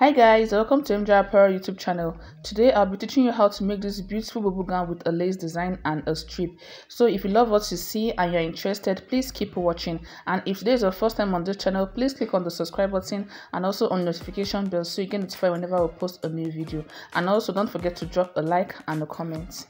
Hi guys, welcome to MJ Apparel YouTube channel. Today I'll be teaching you how to make this beautiful bubble gown with a lace design and a strip. So if you love what you see and you're interested, please keep watching. And if today is your first time on this channel, please click on the subscribe button and also on notification bell so you get notified whenever I post a new video. And also don't forget to drop a like and a comment.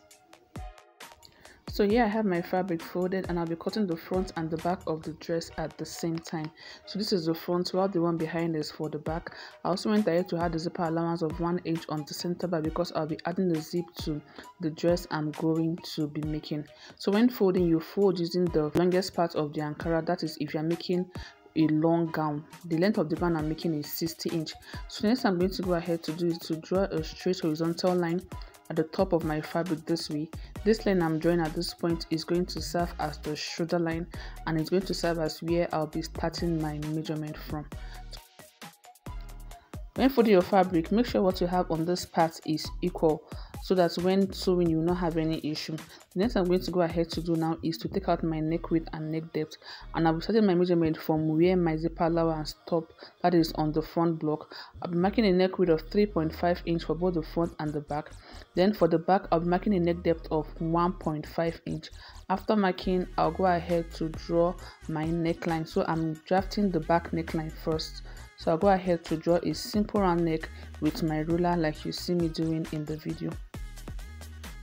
So here I have my fabric folded and I'll be cutting the front and the back of the dress at the same time. So this is the front while the one behind is for the back. I also went ahead to add the zipper allowance of 1 inch on the center bar because I'll be adding the zip to the dress I'm going to be making. So when folding, you fold using the longest part of the Ankara, that is if you're making a long gown. The length of the gown I'm making is 60 inch. So next I'm going to go ahead to do is to draw a straight horizontal line at the top of my fabric this way. This line I'm drawing at this point is going to serve as the shoulder line and it's going to serve as where I'll be starting my measurement from. When folding your fabric, make sure what you have on this part is equal so that when sewing you will not have any issue. The next I'm going to go ahead to do now is to take out my neck width and neck depth, and I'll be starting my measurement from where my zipper allowance stop, that is on the front block. I'll be marking a neck width of 3.5 inch for both the front and the back. Then for the back I'll be marking a neck depth of 1.5 inch. After marking, I'll go ahead to draw my neckline. So I'm drafting the back neckline first. So I'll go ahead to draw a simple round neck with my ruler like you see me doing in the video.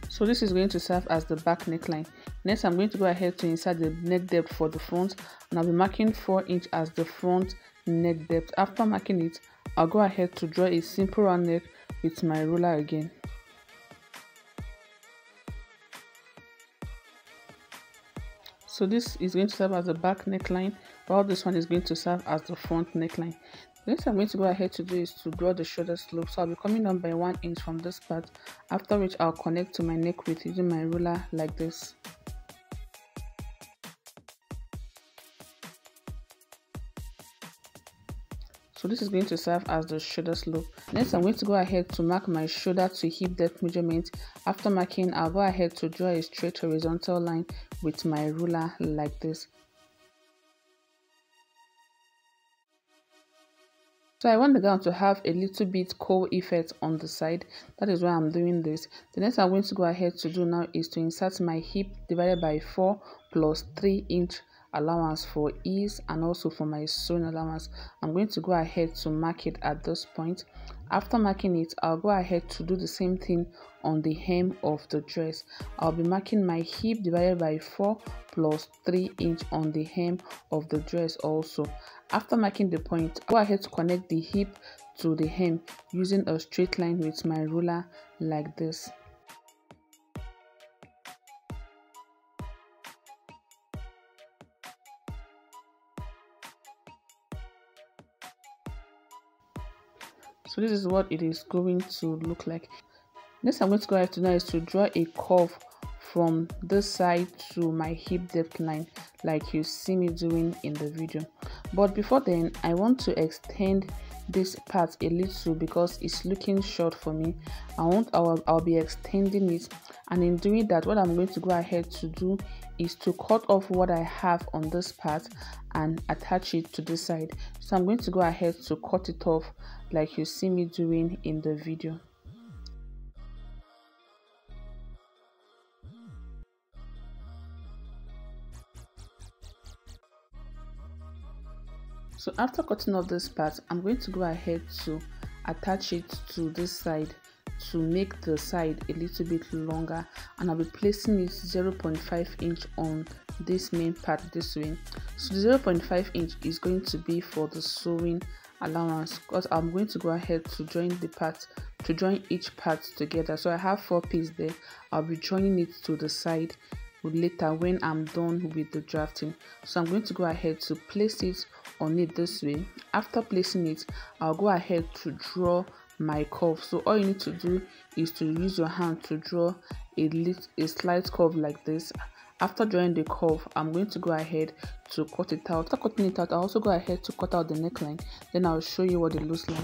So this is going to serve as the back neckline. Next I'm going to go ahead to insert the neck depth for the front, and I'll be marking 4 inch as the front neck depth. After marking it, I'll go ahead to draw a simple round neck with my ruler again. So this is going to serve as the back neckline, while this one is going to serve as the front neckline. The next I'm going to go ahead to do is to draw the shoulder slope. So I'll be coming down by 1 inch from this part, after which I'll connect to my neck width using my ruler like this. So this is going to serve as the shoulder slope. Next I'm going to go ahead to mark my shoulder to hip depth measurement. After marking, I'll go ahead to draw a straight horizontal line with my ruler like this. So I want the gown to have a little bit curl effect on the side. That is why I'm doing this. The next I'm going to go ahead to do now is to insert my hip divided by 4 plus 3 inch allowance for ease and also for my sewing allowance. I'm going to go ahead to mark it at this point. After marking it, I'll go ahead to do the same thing on the hem of the dress. I'll be marking my hip divided by 4 plus 3 inch on the hem of the dress also. After marking the point, I'll go ahead to connect the hip to the hem using a straight line with my ruler like this. So this is what it is going to look like. Next I'm going to go ahead to now is to draw a curve from this side to my hip depth line like you see me doing in the video. But before then, I want to extend this part a little because it's looking short for me. I'll be extending it, and in doing that, what I'm going to go ahead to do is to cut off what I have on this part and attach it to this side. So I'm going to go ahead to cut it off like you see me doing in the video. So after cutting off this part, I'm going to go ahead to attach it to this side to make the side a little bit longer, and I'll be placing it 0.5 inch on this main part this way. So the 0.5 inch is going to be for the sewing allowance because I'm going to go ahead to join each part together. So I have 4 pieces there. I'll be joining it to the side later when I'm done with the drafting. So I'm going to go ahead to place it on it this way. After placing it, I'll go ahead to draw my curve. So all you need to do is to use your hand to draw a slight curve like this. After drawing the curve, I'm going to go ahead to cut it out. After cutting it out, I'll also go ahead to cut out the neckline. Then I'll show you what it looks like.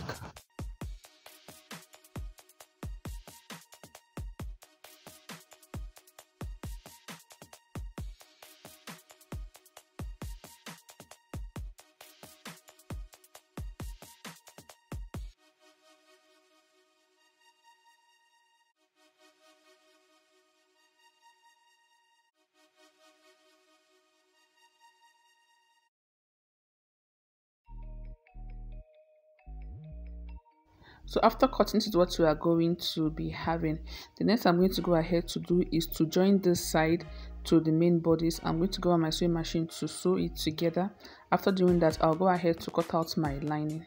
So after cutting, this is what we are going to be having. The next I'm going to go ahead to do is to join this side to the main bodice. I'm going to go on my sewing machine to sew it together. After doing that, I'll go ahead to cut out my lining.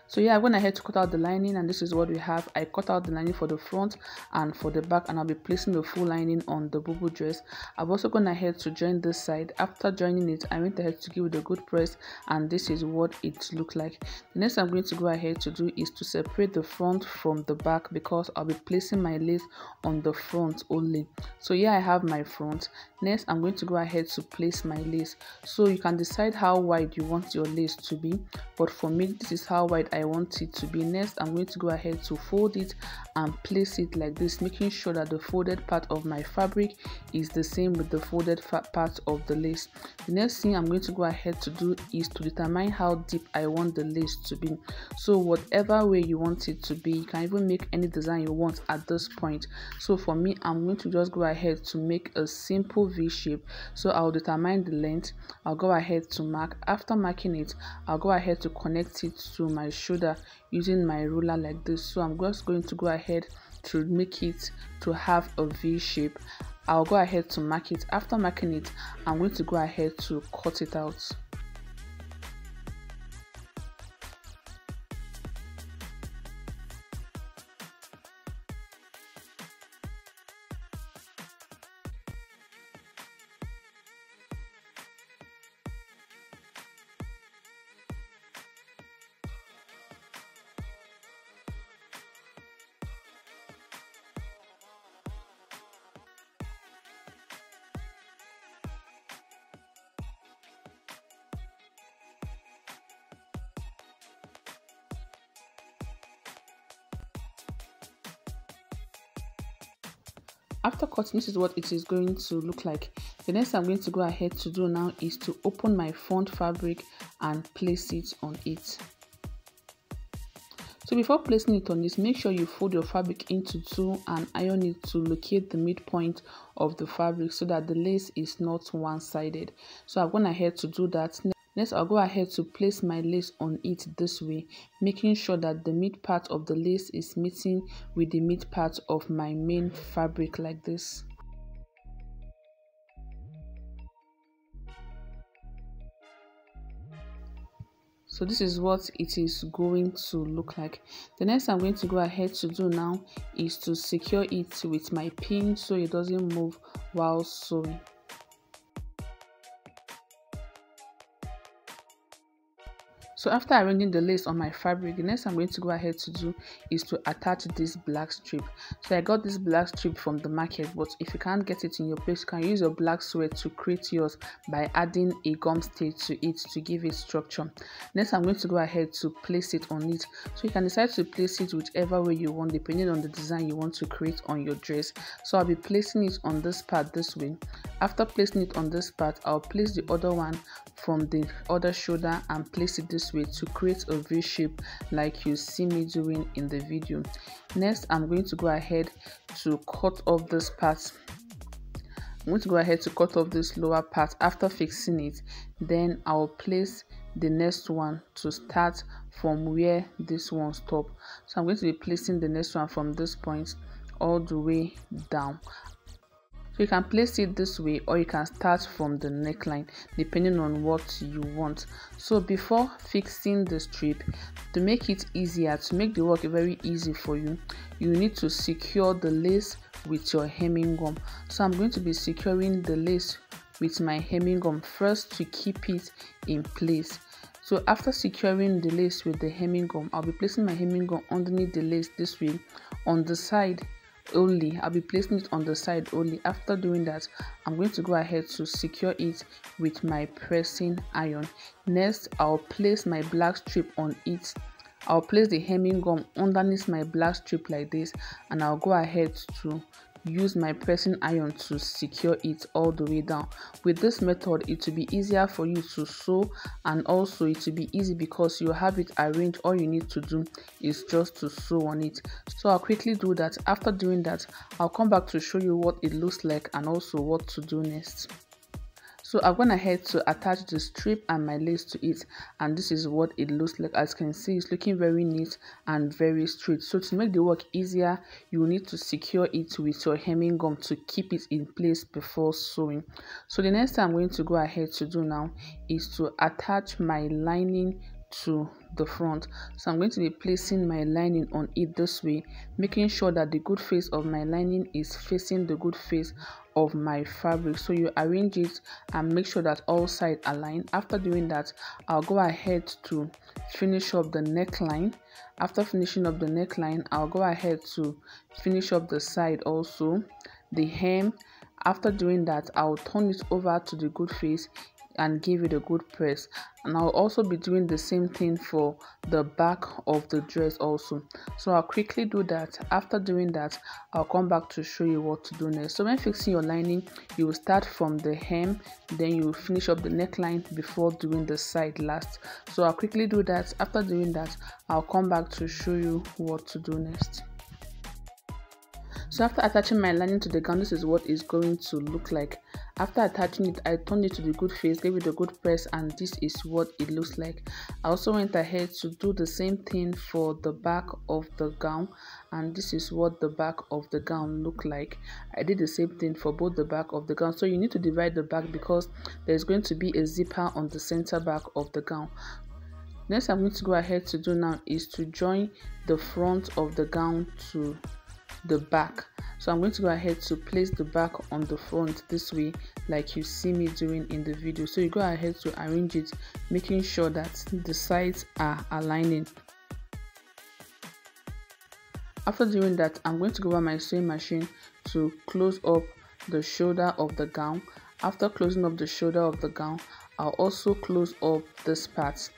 So yeah, I went ahead to cut out the lining, and this is what we have. I cut out the lining for the front and for the back, and I'll be placing the full lining on the Bubu dress. I've also gone ahead to join this side. After joining it, I went ahead to give it a good press, and this is what it looked like. The next I'm going to go ahead to do is to separate the front from the back, because I'll be placing my lace on the front only. So here I have my front. Next I'm going to go ahead to place my lace. So you can decide how wide you want your lace to be, but for me this is how wide I want it to be. Next I'm going to go ahead to fold it and place it like this, making sure that the folded part of my fabric is the same with the folded part of the lace. The next thing I'm going to go ahead to do is to determine how deep I want the lace to be. So whatever way you want it to be, you can even make any design you want at this point. So for me, I'm going to just go ahead to make a simple V shape. So I'll determine the length. I'll go ahead to mark. After marking it, I'll go ahead to connect it to my shoulder using my ruler like this. So I'm just going to go ahead to make it to have a V shape. I'll go ahead to mark it. After marking it, I'm going to go ahead to cut it out. After cutting, this is what it is going to look like. The next I'm going to go ahead to do now is to open my front fabric and place it on it. So before placing it on this, make sure you fold your fabric into two and iron it to locate the midpoint of the fabric so that the lace is not one-sided. So I've gone ahead to do that. Next, I'll go ahead to place my lace on it this way, making sure that the mid part of the lace is meeting with the mid part of my main fabric like this. So this is what it is going to look like. The next I'm going to go ahead to do now is to secure it with my pin so it doesn't move while sewing. So after arranging the lace on my fabric, the next I'm going to go ahead to do is to attach this black strip. So I got this black strip from the market, but if you can't get it in your place, you can use your black sweat to create yours by adding a gum stitch to it to give it structure. Next I'm going to go ahead to place it on it. So you can decide to place it whichever way you want depending on the design you want to create on your dress. So I'll be placing it on this part this way. After placing it on this part, I'll place the other one from the other shoulder and place it this way to create a V shape like you see me doing in the video. Next I'm going to go ahead to cut off this part. I'm going to go ahead to cut off this lower part. After fixing it, then I'll place the next one to start from where this one stops. So I'm going to be placing the next one from this point all the way down. So you can place it this way or you can start from the neckline depending on what you want. So before fixing the strip, to make it easier, to make the work very easy for you, you need to secure the lace with your hemming gum. So I'm going to be securing the lace with my hemming gum first to keep it in place. So after securing the lace with the hemming gum, I'll be placing my hemming gum underneath the lace this way on the side only. I'll be placing it on the side only. After doing that, I'm going to go ahead to secure it with my pressing iron. Next, I'll place my black strip on it. I'll place the hemming gum underneath my black strip like this, and I'll go ahead to use my pressing iron to secure it all the way down. With this method, it will be easier for you to sew, and also it will be easy because you have it arranged. All you need to do is just to sew on it. So I'll quickly do that. After doing that, I'll come back to show you what it looks like and also what to do next. So I've gone ahead to attach the strip and my lace to it, and this is what it looks like. As you can see, it's looking very neat and very straight. So to make the work easier, you need to secure it with your hemming gum to keep it in place before sewing. So the next thing I'm going to go ahead to do now is to attach my lining to the front. So I'm going to be placing my lining on it this way, making sure that the good face of my lining is facing the good face of my fabric. So you arrange it and make sure that all sides align. After doing that, I'll go ahead to finish up the neckline. After finishing up the neckline, I'll go ahead to finish up the side also, the hem. After doing that, I'll turn it over to the good face and give it a good press, and I'll also be doing the same thing for the back of the dress also. So I'll quickly do that. After doing that, I'll come back to show you what to do next. So when fixing your lining, you will start from the hem, then you will finish up the neckline before doing the side last. So I'll quickly do that. After doing that, I'll come back to show you what to do next. So after attaching my lining to the gown, this is what it's going to look like. After attaching it, I turned it to the good face, gave it a good press, and this is what it looks like. I also went ahead to do the same thing for the back of the gown, and this is what the back of the gown look like. I did the same thing for both the back of the gown. So you need to divide the back because there's going to be a zipper on the center back of the gown. Next I'm going to go ahead to do now is to join the front of the gown to the back. So I'm going to go ahead to place the back on the front this way, like you see me doing in the video. So you go ahead to arrange it, making sure that the sides are aligning. After doing that, I'm going to go over my sewing machine to close up the shoulder of the gown. After closing up the shoulder of the gown, I'll also close up this part.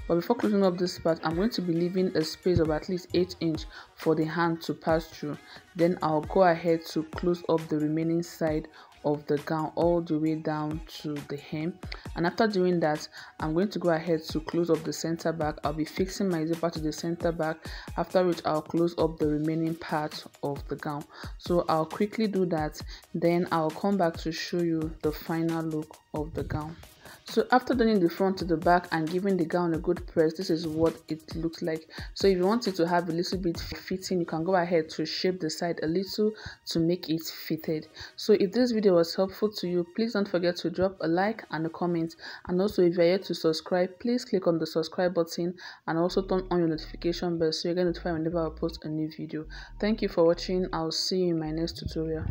But before closing up this part, I'm going to be leaving a space of at least 8 inches for the hand to pass through. Then I'll go ahead to close up the remaining side of the gown all the way down to the hem. And after doing that, I'm going to go ahead to close up the center back. I'll be fixing my zipper to the center back, after which I'll close up the remaining part of the gown. So I'll quickly do that, then I'll come back to show you the final look of the gown. So after doing the front to the back and giving the gown a good press, this is what it looks like. So if you want it to have a little bit fitting, you can go ahead to shape the side a little to make it fitted. So if this video was helpful to you, please don't forget to drop a like and a comment. And also if you're yet to subscribe, please click on the subscribe button and also turn on your notification bell so you're going to notified whenever I post a new video. Thank you for watching. I'll see you in my next tutorial.